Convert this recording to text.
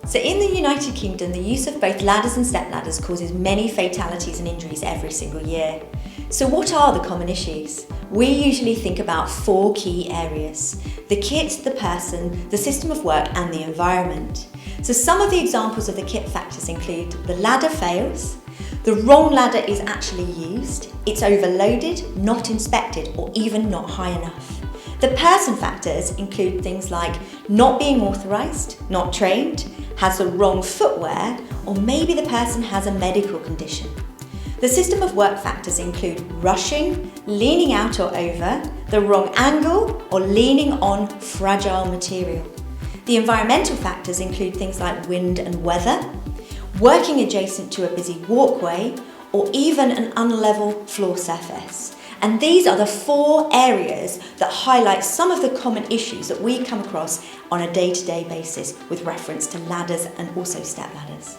So in the United Kingdom, the use of both ladders and step ladders causes many fatalities and injuries every single year. So what are the common issues? We usually think about 4 key areas: the kit, the person, the system of work and the environment. So some of the examples of the kit factors include the ladder fails, the wrong ladder is actually used, it's overloaded, not inspected or even not high enough. The person factors include things like not being authorised, not trained, has the wrong footwear, or maybe the person has a medical condition. The system of work factors include rushing, leaning out or over, the wrong angle, or leaning on fragile material. The environmental factors include things like wind and weather, working adjacent to a busy walkway, or even an unlevel floor surface. And these are the 4 areas that highlight some of the common issues that we come across on a day-to-day basis with reference to ladders and also step ladders.